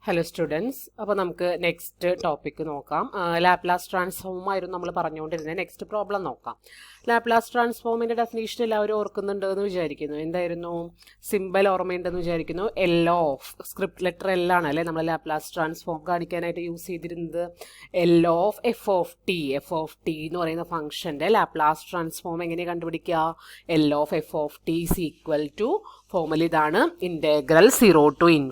Hello students, അപ്പോൾ നമുക്ക് next topic നോക്കാം. ലാപ്ലാസ് ട്രാൻസ്ഫോം ആയിരുന്നു നമ്മൾ പറഞ്ഞുകൊണ്ടിരുന്നത്. നെക്സ്റ്റ് പ്രോബ്ലം നോക്കാം. ലാപ്ലാസ് ട്രാൻസ്ഫോമിൻ്റെ ഡെഫിനേഷൻ എല്ലാവരും ഓർക്കുന്നുണ്ട് എന്ന് വിചാരിക്കുന്നു. എന്തായിരുന്നു? സിമ്പിൾ ഓർമ്മയുണ്ടെന്ന് വിചാരിക്കുന്നു. L of script letter L ആണ് അല്ലേ നമ്മൾ ലാപ്ലാസ് ട്രാൻസ്ഫോം കാണിക്കാനായിട്ട് യൂസ് ചെയ്തിരുന്നത്. L of F of T എന്ന് പറയുന്ന ഫംഗ്ഷൻ്റെ ലാപ്ലാസ് ട്രാൻസ്ഫോം എങ്ങനെ കണ്ടുപിടിക്കുക? L of F of T is equal to formula ഇതാണ്, integral 0 to ∞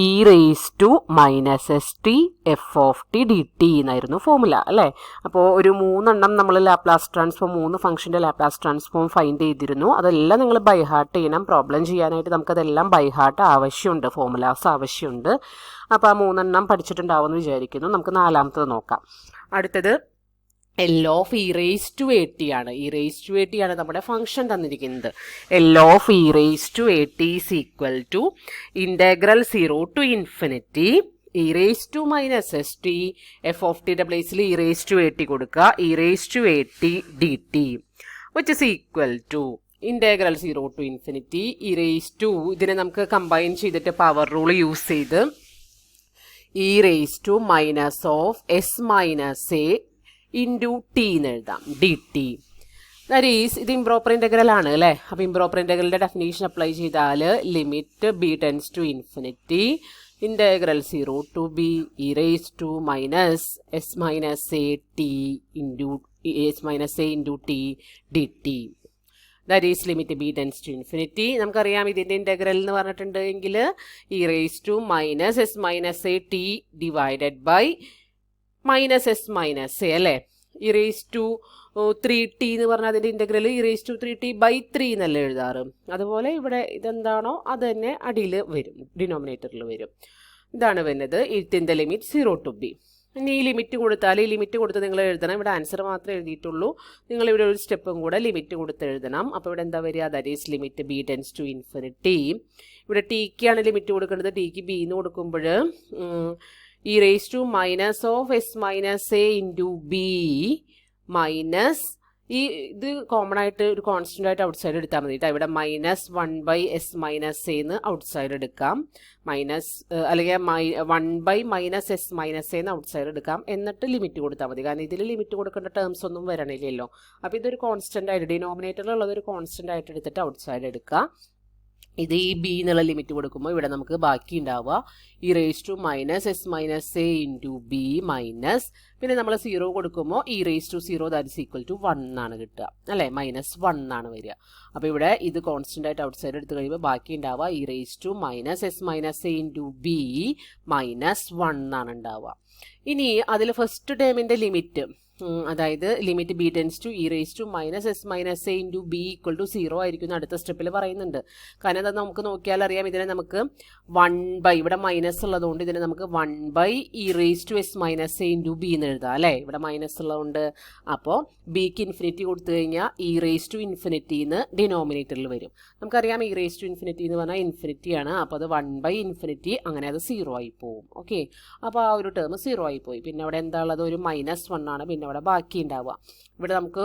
e raised to minus s t f of t d t എന്നായിരുന്നു formula അല്ലേ. അപ്പോൾ ഒരു 3 നമ്മൾ ലാപ്ലാസ് ട്രാൻസ്ഫോം 3 ഫംഗ്ഷൻ്റെ ലാപ്ലാസ് ട്രാൻസ്ഫോം ഫൈൻഡ് ചെയ്തിരുന്നു. അതെല്ലാം നിങ്ങൾ ബൈ ഹാർട്ട് ചെയ്യണം. പ്രോബ്ലം ചെയ്യാനായിട്ട് നമുക്കതെല്ലാം ബൈ ഹാർട്ട് ആവശ്യമുണ്ട്, ഫോർമുലാസ് ആവശ്യമുണ്ട്. അപ്പോൾ ആ 3 പഠിച്ചിട്ടുണ്ടാവുമെന്ന് വിചാരിക്കുന്നു. നമുക്ക് 4ാമത്തത് നോക്കാം. അടുത്തത് L of e raise to a t ആണ്. E raise to a t ആണ് നമ്മുടെ ഫംഗ്ഷൻ തന്നിരിക്കുന്നത്. L of e raise to a t is equal to integral 0 to ∞ e raise to minus s t f of ടിയുടെ പ്ലേസിൽ e raise to a t കൊടുക്കുക, e raise to a t d t which is equal to integral 0 to ∞ e raise to, ഇതിനെ നമുക്ക് combine ചെയ്തിട്ട് power rule use ചെയ്ത് e raise to minus of s minus a into t എന്ന് എഴുതാം, d t. That is ഇത് improper integral ആണ് അല്ലേ. അപ്പോൾ ഇംപ്രോപ്പർ ഇൻ്റഗ്രലിൻ്റെ ഡെഫിനേഷൻ അപ്ലൈ ചെയ്താൽ limit b tends to ∞ integral 0 to b e raise to minus s minus a t into s minus a into t d t. That is limit b tends to ∞. നമുക്കറിയാം ഇതിൻ്റെ integral എന്ന് പറഞ്ഞിട്ടുണ്ട് എങ്കിൽ e raise to minus s minus a t divided by minus s minus a അല്ലേ. E raise to 3t എന്ന് പറഞ്ഞാൽ അതിൻ്റെ integral E raise to 3t/3 എന്നല്ലേ എഴുതാറ്. അതുപോലെ ഇവിടെ ഇതെന്താണോ അത് തന്നെ അടിയിൽ വരും, ഡിനോമിനേറ്ററിൽ വരും. ഇതാണ് വരുന്നത് ഇതിൻ്റെ ലിമിറ്റ് 0 to b. ഇനി ഈ ലിമിറ്റ് കൊടുത്താൽ ഈ ലിമിറ്റ് കൊടുത്ത് നിങ്ങൾ എഴുതണം. ഇവിടെ ആൻസർ മാത്രമേ എഴുതിയിട്ടുള്ളൂ. നിങ്ങളിവിടെ ഒരു സ്റ്റെപ്പും കൂടെ ലിമിറ്റ് കൊടുത്ത് എഴുതണം. അപ്പോൾ ഇവിടെ എന്താ വരിക? That is limit b tends to ∞. ഇവിടെ ടിക്കാണ് ലിമിറ്റ് കൊടുക്കേണ്ടത്. ടിക്ക് ബി എന്ന് കൊടുക്കുമ്പോൾ e raise to minus of s minus a into b minus ഇത് കോമൺ ആയിട്ട് ഒരു കോൺസ്റ്റൻ്റ് ആയിട്ട് ഔട്ട് സൈഡ് എടുത്താൽ മതി കേട്ടോ. ഇവിടെ -1/s മൈനസ് എ എന്ന് ഔട്ട് സൈഡ് എടുക്കാം, മൈനസ് അല്ലെങ്കിൽ 1/-s മൈനസ് എ എന്ന് ഔട്ട് സൈഡ് എടുക്കാം. എന്നിട്ട് ലിമിറ്റ് കൊടുത്താൽ മതി, കാരണം ഇതിൽ ലിമിറ്റ് കൊടുക്കേണ്ട ടേംസ് ഒന്നും വരണില്ലല്ലോ. അപ്പോൾ ഇതൊരു കോൺസ്റ്റൻ്റ് ആയിട്ട് ഡിനോമിനേറ്ററിലുള്ളത് ഒരു കോൺസ്റ്റൻ്റ് ആയിട്ട് എടുത്തിട്ട് ഔട്ട് സൈഡ് എടുക്കുക. ഇത് ഈ ബി എന്നുള്ള ലിമിറ്റ് കൊടുക്കുമ്പോൾ ഇവിടെ നമുക്ക് ബാക്കി ഉണ്ടാവുക e raise to minus s minus a into b minus, പിന്നെ നമ്മൾ 0 കൊടുക്കുമ്പോൾ e raise to 0 that is equal to 1 ആണ് കിട്ടുക അല്ലേ, -1 ആണ് വരിക. അപ്പോൾ ഇവിടെ ഇത് കോൺസ്റ്റൻ്റ് ആയിട്ട് ഔട്ട് സൈഡ് എടുത്ത് കഴിയുമ്പോൾ ബാക്കി ഉണ്ടാവുക e raise to minus s minus a into b -1 ആണ് ഉണ്ടാവുക. ഇനി അതിൽ ഫസ്റ്റ് ടേമിൻ്റെ ലിമിറ്റ്, അതായത് limit b tends to e raise to minus s minus a into b equal to 0 ആയിരിക്കും അടുത്ത സ്റ്റെപ്പിൽ പറയുന്നുണ്ട്. കാരണം അത് നമുക്ക് നോക്കിയാൽ അറിയാം, ഇതിനെ നമുക്ക് 1/, ഇവിടെ മൈനസ് ഉള്ളതുകൊണ്ട് ഇതിനെ നമുക്ക് 1/, e raise to s minus a into b എന്ന് എഴുതാം അല്ലേ. ഇവിടെ മൈനസ് ഉള്ളതുകൊണ്ട് അപ്പോൾ ബിക്ക് ഇൻഫിനിറ്റി കൊടുത്തു കഴിഞ്ഞാൽ ഇ റേസ് ടു ഇൻഫിനിറ്റി എന്ന് ഡിനോമിനേറ്ററിൽ വരും. നമുക്കറിയാം ഇ റേസ് ടു ഇൻഫിനിറ്റി എന്ന് പറഞ്ഞാൽ ഇൻഫിനിറ്റി ആണ്. അപ്പോൾ അത് 1/∞, അങ്ങനെ അത് 0 ആയി പോകും. ഓക്കെ, അപ്പോൾ ആ ഒരു ടേം 0 ആയി പോയി. പിന്നെ അവിടെ എന്താ ഉള്ളത്? ഒരു -1 ആണ് പിന്നെ അവിടെ ബാക്കി ഉണ്ടാവുക. ഇവിടെ നമുക്ക്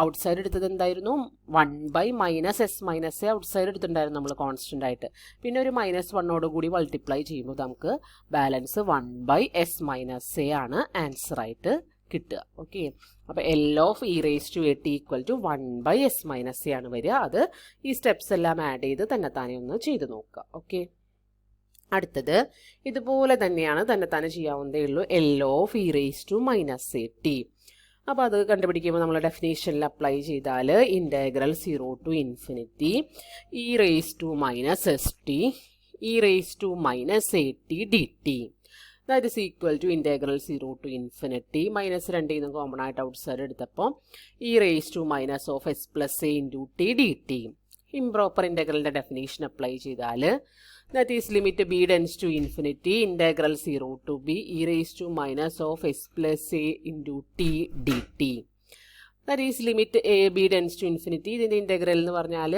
ഔട്ട് സൈഡ് എടുത്തത് എന്തായിരുന്നു? 1/-s minus A out side എടുത്തിട്ടുണ്ടായിരുന്നു നമ്മൾ കോൺസ്റ്റൻ്റ് ആയിട്ട്. പിന്നെ ഒരു -1 കൂടി മൾട്ടിപ്ലൈ ചെയ്യുമ്പോൾ നമുക്ക് ബാലൻസ് 1/s മൈനസ് എ ആണ് ആൻസർ ആയിട്ട് കിട്ടുക. ഓക്കെ, അപ്പോൾ L of e raise to a t equal to 1/s minus a ആണ് വരിക. അത് ഈ സ്റ്റെപ്സ് എല്ലാം ആഡ് ചെയ്ത് തന്നെത്താനെ ഒന്ന് ചെയ്ത് നോക്കുക. ഓക്കെ, അടുത്തത് ഇതുപോലെ തന്നെയാണ് തന്നെത്താനെ ചെയ്യാവുന്നതേ ഉള്ളൂ. L of e raise to minus a t. അപ്പോൾ അത് കണ്ടുപിടിക്കുമ്പോൾ നമ്മൾ ഡെഫിനേഷനിൽ അപ്ലൈ ചെയ്താൽ integral 0 to ∞ e raise to minus s t e raise to minus a t d t that is equal to integral 0 to ∞ -2 common ആയിട്ട് outside എടുത്തപ്പോൾ e raise to minus of s plus a into t d t. Improper ഇൻ്റഗ്രലിൻ്റെ definition apply ചെയ്താൽ that is limit b tends to ∞ integral 0 to b e raise to minus of s plus a into t d t. That is limit a b tends to ∞. ഇതിൻ്റെ integral എന്ന് പറഞ്ഞാൽ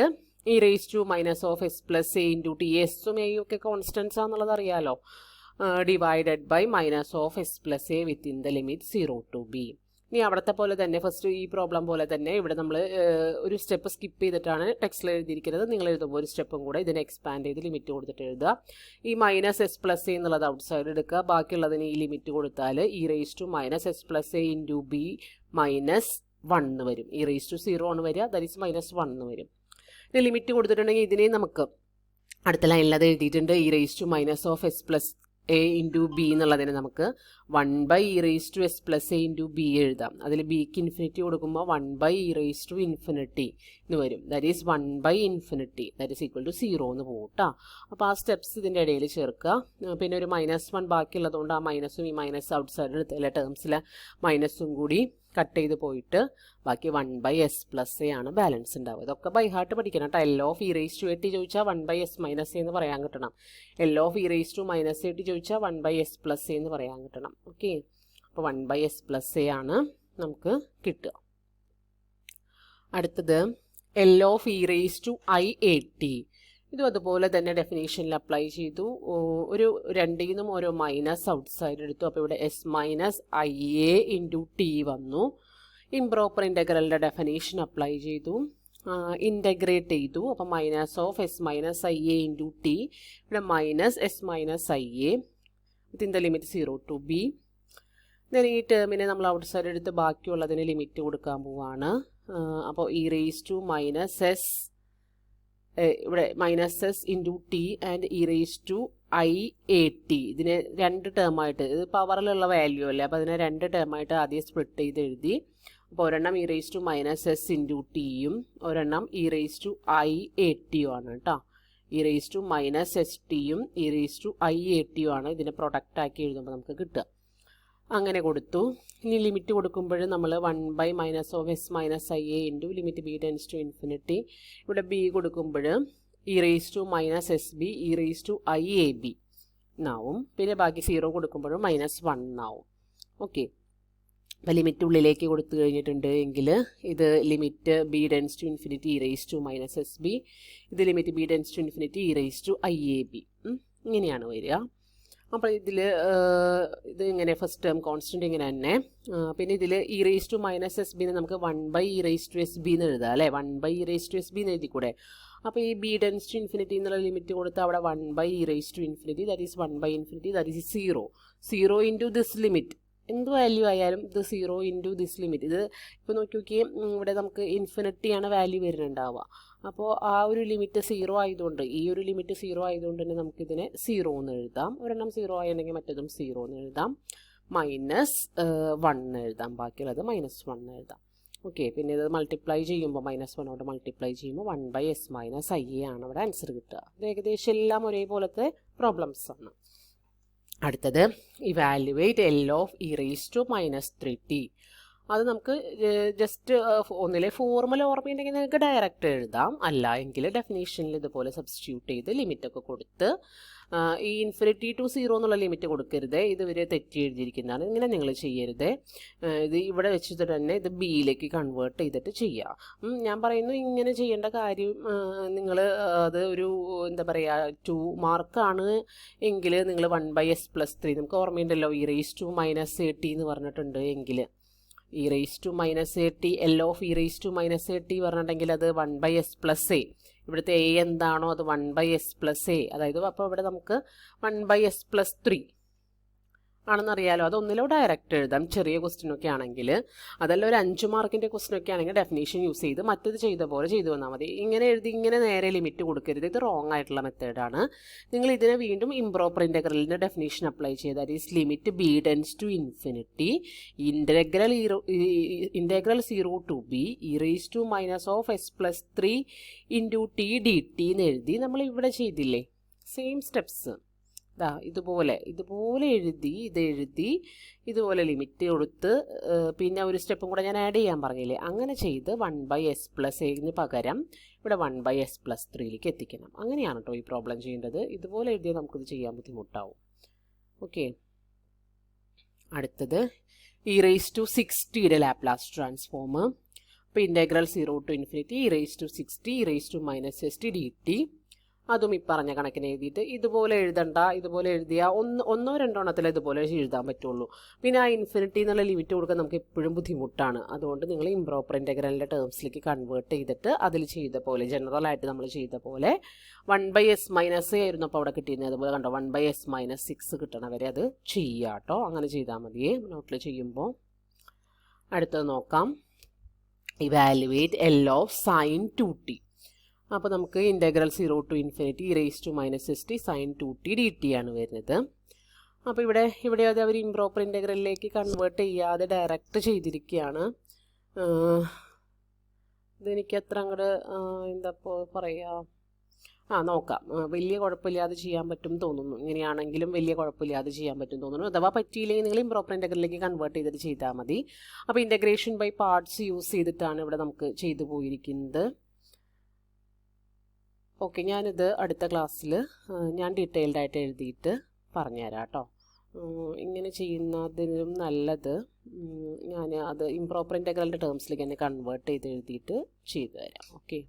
e raise to minus of s plus a into t, എസും എയും ഒക്കെ constants ആണെന്നുള്ളത് അറിയാലോ, divided by minus of s plus a within the limit 0 to b. ഇനി അവിടുത്തെ പോലെ തന്നെ ഫസ്റ്റ് ഈ പ്രോബ്ലം പോലെ തന്നെ ഇവിടെ നമ്മൾ ഒരു സ്റ്റെപ്പ് സ്കിപ്പ് ചെയ്തിട്ടാണ് ടെക്സ്റ്റിൽ എഴുതിയിരിക്കുന്നത്. നിങ്ങൾ എഴുതുമ്പോൾ ഒരു സ്റ്റെപ്പും കൂടെ ഇതിനെ എക്സ്പാൻഡ് ചെയ്ത് ലിമിറ്റ് കൊടുത്തിട്ട് എഴുതുക. ഈ -s+a എന്നുള്ളത് ഔട്ട് സൈഡ് എടുക്കുക. ബാക്കിയുള്ളതിന് ഈ ലിമിറ്റ് കൊടുത്താൽ e⁻s+a ഇൻറ്റു b -1 വരും. e⁻0 ആണ് വരിക, ദാറ്റ് ഈസ് -1 വരും. ഇത് ലിമിറ്റ് കൊടുത്തിട്ടുണ്ടെങ്കിൽ ഇതിനെ നമുക്ക് അടുത്ത ലൈനിൽ അത് എഴുതിയിട്ടുണ്ട്. e⁻s+a ഇൻറ്റു b എന്നുള്ളതിന് നമുക്ക് 1/e⁻s+a ഇൻറ്റു b എഴുതാം. അതിൽ ബിക്ക് ഇൻഫിനിറ്റി കൊടുക്കുമ്പോൾ 1/e⁻∞ എന്ന് വരും. That is 1/∞, that is equal to 0 എന്ന് പോകും കേട്ടോ. അപ്പോൾ ആ സ്റ്റെപ്സ് ഇതിൻ്റെ ഇടയിൽ ചേർക്കുക. പിന്നെ ഒരു -1 ബാക്കിയുള്ളതുകൊണ്ട് ആ മൈനസും ഈ മൈനസ് ഔട്ട് സൈഡ് എടുത്തില്ല, ടേംസിലെ മൈനസും കൂടി കട്ട് ചെയ്ത് പോയിട്ട് ബാക്കി 1/s+a ആണ് ബാലൻസ് ഉണ്ടാവുക. ഇതൊക്കെ ബൈ ഹാർട്ട് പഠിക്കണം കേട്ടോ. L(e⁻at) ചോദിച്ചാൽ 1/s-a എന്ന് പറയാൻ കിട്ടണം. L(e⁻at) ചോദിച്ചാൽ 1/s+a എന്ന് പറയാൻ കിട്ടണം. ഓക്കെ, അപ്പോൾ 1/s+a ആണ് നമുക്ക് കിട്ടുക. അടുത്തത് L(e⁻iat). ഇതും അതുപോലെ തന്നെ ഡെഫിനേഷനിൽ അപ്ലൈ ചെയ്തു. ഒരു രണ്ടിൽ നിന്നും ഓരോ മൈനസ് ഔട്ട് സൈഡ് എടുത്തു. അപ്പോൾ ഇവിടെ s-ia ഇൻറ്റു ടി വന്നു. ഇംപ്രോപ്പർ ഇൻ്റഗ്രലിൻ്റെ ഡെഫിനേഷൻ അപ്ലൈ ചെയ്തു, ഇൻ്റഗ്രേറ്റ് ചെയ്തു. അപ്പോൾ -s-ia ഇൻറ്റു ടി, ഇവിടെ -s-ia within the limit 0 to b. then ഈ ടേമിനെ നമ്മൾ ഔട്ട് സൈഡ് എടുത്ത് ബാക്കിയുള്ളതിന് ലിമിറ്റ് കൊടുക്കാൻ പോവാണ്. അപ്പോൾ e⁻s ഇവിടെ -s into T and e⁻iat. ഇതിനെ രണ്ട് ടേമായിട്ട്, ഇത് പവറിലുള്ള വാല്യൂ അല്ലേ, അപ്പോൾ അതിനെ രണ്ട് ടേമായിട്ട് ആദ്യം സ്പ്ലിറ്റ് ചെയ്ത് എഴുതി. അപ്പോൾ ഒരെണ്ണം e⁻s ഇൻറ്റു ടിയും ഒരെണ്ണം e⁻iat ആണ് കേട്ടോ. e⁻st-യും e⁻iat ആണ് ഇതിനെ പ്രൊഡക്റ്റ് ആക്കി എഴുതുമ്പോൾ നമുക്ക് കിട്ടുക. അങ്ങനെ കൊടുത്തു. ഇനി ലിമിറ്റ് കൊടുക്കുമ്പോൾ നമ്മൾ 1/-s-ia into limit b tends to infinity. ഇവിടെ b കൊടുക്കുമ്പോൾ e⁻sb e⁻iab എന്നാവും. പിന്നെ ബാക്കി 0 കൊടുക്കുമ്പോഴും -1 എന്നാവും. ഓക്കെ, അപ്പോൾ ലിമിറ്റ് ഉള്ളിലേക്ക് കൊടുത്തു കഴിഞ്ഞിട്ടുണ്ട് എങ്കിൽ ഇത് limit b tends to infinity e⁻sb, ഇത് limit b tends to infinity e⁻iab. ഇങ്ങനെയാണ് വരിക. അപ്പോൾ ഇതിൽ ഇത് ഇങ്ങനെ ഫസ്റ്റ് ടേം കോൺസ്റ്റൻറ്റ് ഇങ്ങനെ തന്നെ. പിന്നെ ഇതിൽ e⁻sb നമുക്ക് 1/e⁻sb എന്ന് എഴുതാം അല്ലേ, 1/e⁻sb എന്ന് എഴുതിക്കൂടെ. അപ്പോൾ ഈ b ടെൻസ് ടു ഇൻഫിനിറ്റി എന്നുള്ള ലിമിറ്റ് കൊടുത്ത് അവിടെ 1/e⁻∞, that is 1/∞, that is 0 into this limit. എന്ത് വാല്യൂ ആയാലും ഇത് 0 ഇൻറ്റു ദിസ് ലിമിറ്റ്. ഇത് ഇപ്പോൾ നോക്കി നോക്കിയേ, ഇവിടെ നമുക്ക് ഇൻഫിനിറ്റിയാണ് വാല്യൂ വരുന്നുണ്ടാവുക. അപ്പോൾ ആ ഒരു ലിമിറ്റ് 0 ആയതുകൊണ്ട്, ഈ ഒരു ലിമിറ്റ് 0 ആയതുകൊണ്ട് തന്നെ നമുക്കിതിനെ 0 എന്ന് എഴുതാം. ഒരെണ്ണം 0 ആയിട്ടുണ്ടെങ്കിൽ മറ്റതും 0 എന്ന് എഴുതാം. -1 എഴുതാം, ബാക്കിയുള്ളത് -1 എഴുതാം. ഓക്കെ, പിന്നെ ഇത് മൾട്ടിപ്ലൈ ചെയ്യുമ്പോൾ -1 മൾട്ടിപ്ലൈ ചെയ്യുമ്പോൾ 1/s-ia ആണ് അവിടെ ആൻസർ കിട്ടുക. ഇത് ഏകദേശം എല്ലാം ഒരേപോലത്തെ പ്രോബ്ലംസ് ആണ്. അടുത്തത് ഇവാലുവേറ്റ് L(e⁻−3t). അത് നമുക്ക് ജസ്റ്റ് ഒന്നിലെ ഫോർമുല ഓർമ്മയുണ്ടെങ്കിൽ നിങ്ങൾക്ക് ഡയറക്റ്റ് എഴുതാം, അല്ല എങ്കിൽ ഡെഫിനേഷനിൽ ഇതുപോലെ സബ്സ്റ്റിറ്റ്യൂട്ട് ചെയ്ത് ലിമിറ്റൊക്കെ കൊടുത്ത്. ഈ ഇൻഫിനിറ്റി ടു 0 എന്നുള്ള ലിമിറ്റ് കൊടുക്കരുത്, ഇത് ഇവർ തെറ്റി എഴുതിയിരിക്കുന്നതാണ്. ഇങ്ങനെ നിങ്ങൾ ചെയ്യരുത്. ഇത് ഇവിടെ വെച്ചിട്ട് തന്നെ ഇത് ബിയിലേക്ക് കൺവേർട്ട് ചെയ്തിട്ട് ചെയ്യുക. ഞാൻ പറയുന്നു ഇങ്ങനെ ചെയ്യേണ്ട കാര്യം, നിങ്ങൾ അത് ഒരു എന്താ പറയുക 2 മാർക്കാണ് എങ്കിൽ നിങ്ങൾ 1/s+3, നമുക്ക് ഓർമ്മയുണ്ടല്ലോ e⁻at എന്ന് പറഞ്ഞിട്ടുണ്ട് എങ്കിൽ e⁻at L(e⁻at) പറഞ്ഞിട്ടുണ്ടെങ്കിൽ അത് 1/s+a, ഇവിടുത്തെ a എന്താണോ അത് 1/s+a, അതായത് അപ്പോൾ ഇവിടെ നമുക്ക് 1/s+3 ആണെന്നറിയാലോ. അതൊന്നിലോ ഡയറക്റ്റ് എഴുതാം ചെറിയ ക്വസ്റ്റ്യനൊക്കെ ആണെങ്കിൽ. അതല്ല ഒരു 5 മാർക്കിൻ്റെ ക്വസ്റ്റ്യനൊക്കെ ആണെങ്കിൽ ഡെഫിനേഷൻ യൂസ് ചെയ്ത് മറ്റത് ചെയ്ത പോലെ ചെയ്തു വന്നാൽ മതി. ഇങ്ങനെ എഴുതി ഇങ്ങനെ നേരെ ലിമിറ്റ് കൊടുക്കരുത്, ഇത് റോങ് ആയിട്ടുള്ള മെത്തേഡാണ്. നിങ്ങൾ ഇതിനെ വീണ്ടും ഇംപ്രോപ്പർ ഇൻ്റഗ്രലിൻ്റെ ഡെഫിനേഷൻ അപ്ലൈ ചെയ്ത്, that is limit b tends to infinity integral 0 to b e⁻s+3 into t dt എന്ന് എഴുതി നമ്മൾ ഇവിടെ ചെയ്തില്ലേ, സെയിം സ്റ്റെപ്സ്. ഇതുപോലെ എഴുതി ഇതുപോലെ ലിമിറ്റ് കൊടുത്ത് പിന്നെ ഒരു സ്റ്റെപ്പും കൂടെ ഞാൻ ആഡ് ചെയ്യാൻ പറഞ്ഞില്ലേ, അങ്ങനെ ചെയ്ത് 1/s+a പകരം ഇവിടെ 1/s+3ലേക്ക് എത്തിക്കണം. അങ്ങനെയാണ് കേട്ടോ ഈ പ്രോബ്ലം ചെയ്യേണ്ടത്. ഇതുപോലെ എഴുതിയാൽ നമുക്കിത് ചെയ്യാൻ ബുദ്ധിമുട്ടാവും. ഓക്കെ, അടുത്തത് e⁻60യുടെ ലാപ്ലാസ് ട്രാൻസ്ഫോം. അപ്പോൾ integral 0 to ∞ e⁻60 e⁻−st dt. അതും ഈ പറഞ്ഞ കണക്കിന് എഴുതിയിട്ട് ഇതുപോലെ എഴുതണ്ട, ഇതുപോലെ എഴുതിയാൽ ഒന്നോ രണ്ടോ എണ്ണത്തിൽ ഇതുപോലെ എഴുതാൻ പറ്റുള്ളൂ. പിന്നെ ആ ഇൻഫിനിറ്റി എന്നുള്ള ലിമിറ്റ് കൊടുക്കാൻ നമുക്ക് എപ്പോഴും ബുദ്ധിമുട്ടാണ്. അതുകൊണ്ട് നിങ്ങൾ ഇംപ്രോപ്പർ ഇൻ്റഗ്രലിൻ്റെ ടേംസിലേക്ക് കൺവേർട്ട് ചെയ്തിട്ട് അതിൽ ചെയ്ത പോലെ ജനറലായിട്ട് നമ്മൾ ചെയ്ത പോലെ 1/s മൈനസ് ആയിരുന്നു അപ്പോൾ അവിടെ കിട്ടിയിരുന്നത്. അതുപോലെ കണ്ടോ 1/s - 6 കിട്ടണ വരെ അത് ചെയ്യുക കേട്ടോ. അങ്ങനെ ചെയ്താൽ മതിയേ നോട്ടിൽ ചെയ്യുമ്പോൾ. അടുത്തത് നോക്കാം. Evaluate L of sin 2t. അപ്പോൾ നമുക്ക് integral 0 to infinity e⁻⁻st sin 2t dt ആണ് വരുന്നത്. അപ്പോൾ ഇവിടെ അത് അവർ ഇംപ്രോപ്പർ ഇൻ്റഗ്രലിലേക്ക് കൺവേർട്ട് ചെയ്യാതെ ഡയറക്റ്റ് ചെയ്തിരിക്കുകയാണ്. ഇതെനിക്ക് അത്ര അങ്ങോട്ട് എന്താ പറയുക, നോക്കാം. വലിയ കുഴപ്പമില്ലാതെ ചെയ്യാൻ പറ്റും തോന്നുന്നു. ഇങ്ങനെയാണെങ്കിലും വലിയ കുഴപ്പമില്ലാതെ ചെയ്യാൻ പറ്റും തോന്നുന്നു. അഥവാ പറ്റിയില്ലെങ്കിൽ നിങ്ങൾ ഇംപ്രോപ്പർ ഇൻ്റഗ്രലിലേക്ക് കൺവേർട്ട് ചെയ്തിട്ട് ചെയ്താൽ മതി. അപ്പോൾ ഇൻ്റഗ്രേഷൻ ബൈ പാർട്സ് യൂസ് ചെയ്തിട്ടാണ് ഇവിടെ നമുക്ക് ചെയ്തു പോയിരിക്കുന്നത്. ഓക്കെ, ഞാനിത് അടുത്ത ക്ലാസ്സിൽ ഞാൻ ഡീറ്റെയിൽഡായിട്ട് എഴുതിയിട്ട് പറഞ്ഞുതരാം കേട്ടോ. ഇങ്ങനെ ചെയ്യുന്നതിനും നല്ലത് ഞാൻ അത് ഇംപ്രോപ്പർ ഇൻ്റഗ്രലിൻ്റെ ടേംസിലേക്ക് തന്നെ കൺവേർട്ട് ചെയ്ത് എഴുതിയിട്ട് ചെയ്തു തരാം. ഓക്കെ.